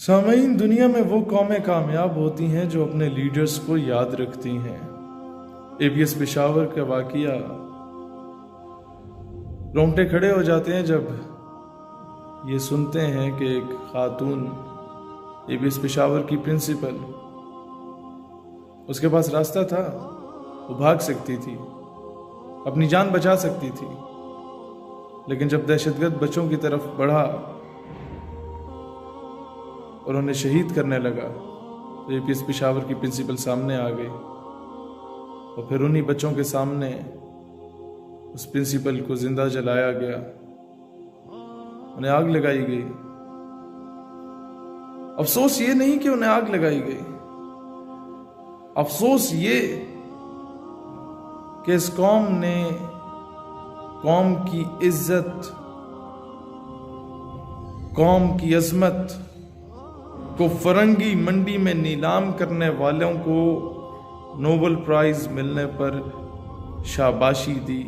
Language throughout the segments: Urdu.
سامعین، دنیا میں وہ قومیں کامیاب ہوتی ہیں جو اپنے لیڈرز کو یاد رکھتی ہیں۔ ABS پشاور کا واقعہ رونگٹے کھڑے ہو جاتے ہیں جب یہ سنتے ہیں کہ ایک خاتون ABS پشاور کی پرنسپل، اس کے پاس راستہ تھا، وہ بھاگ سکتی تھی، اپنی جان بچا سکتی تھی، لیکن جب دہشت گرد بچوں کی طرف بڑھا اور انہیں شہید کرنے لگا تو ABS پشاور کی پرنسپل سامنے آ گئی اور پھر انہی بچوں کے سامنے اس پرنسپل کو زندہ جلایا گیا، انہیں آگ لگائی گئی۔ افسوس یہ نہیں کہ انہیں آگ لگائی گئی، افسوس یہ کہ اس قوم نے قوم کی عزت، قوم کی عظمت کو فرنگی منڈی میں نیلام کرنے والوں کو نوبل پرائز ملنے پر شاباشی دی۔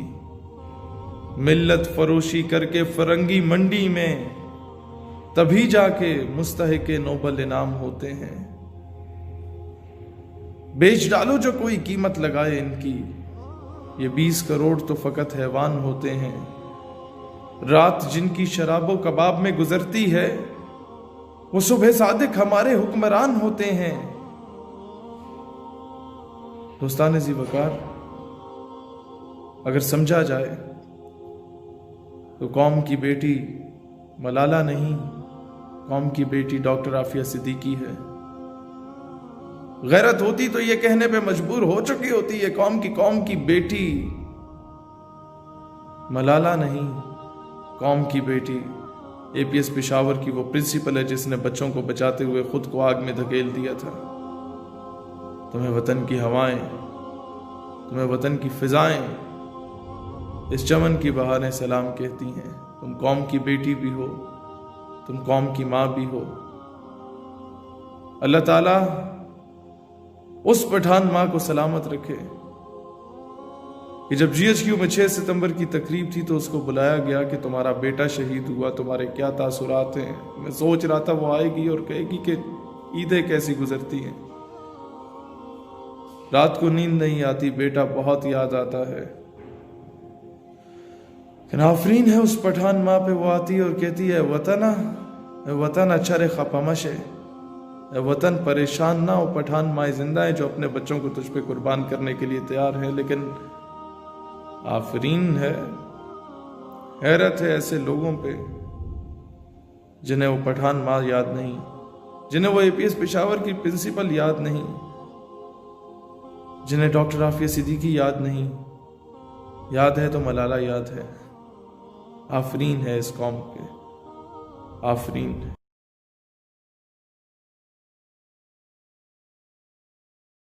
ملت فروشی کر کے فرنگی منڈی میں تبھی جا کے مستحق نوبل انعام ہوتے ہیں۔ بیچ ڈالو جو کوئی قیمت لگائے ان کی، یہ 20 کروڑ تو فقط حیوان ہوتے ہیں۔ رات جن کی شراب و کباب میں گزرتی ہے، وہ صبح صادق ہمارے حکمران ہوتے ہیں۔ دوستان ذی وقار، اگر سمجھا جائے تو قوم کی بیٹی ملالہ نہیں، قوم کی بیٹی ڈاکٹر عافیہ صدیقی ہے۔ غیرت ہوتی تو یہ کہنے پہ مجبور ہو چکی ہوتی ہے، قوم کی بیٹی ملالہ نہیں، قوم کی بیٹی ABS پشاور کی وہ پرنسپل ہے جس نے بچوں کو بچاتے ہوئے خود کو آگ میں دھکیل دیا تھا۔ تمہیں وطن کی ہوائیں، تمہیں وطن کی فضائیں، اس چمن کی بہاریں سلام کہتی ہیں۔ تم قوم کی بیٹی بھی ہو، تم قوم کی ماں بھی ہو۔ اللہ تعالیٰ اس پٹھان ماں کو سلامت رکھے کہ جب GHQ میں 6 ستمبر کی تقریب تھی تو اس کو بلایا گیا کہ تمہارا بیٹا شہید ہوا، تمہارے کیا تاثرات ہیں۔ میں سوچ رہا تھا وہ آئے گی اور کہے گی کہ عیدیں کیسی گزرتی ہیں، رات کو نیند نہیں آتی، بیٹا بہت یاد آتا ہے۔ لیکن آفرین ہے اس پٹھان ماں پہ، وہ آتی ہے اور کہتی ہے وطن اچھا رے خپمش ہے، اے وطن پریشان نہ ہو۔ پٹھان مائیں زندہ ہیں جو اپنے بچوں کو تجھ پہ قربان کرنے کے لیے تیار ہیں، لیکن آفرین ہے، حیرت ہے ایسے لوگوں پہ جنہیں وہ پٹھان ماں یاد نہیں، جنہیں وہ ABS پشاور کی پرنسپل یاد نہیں، جنہیں ڈاکٹر عافیہ صدیقی یاد نہیں۔ یاد ہے تو ملالہ یاد ہے۔ آفرین ہے اس قوم پہ، آفرین ہے۔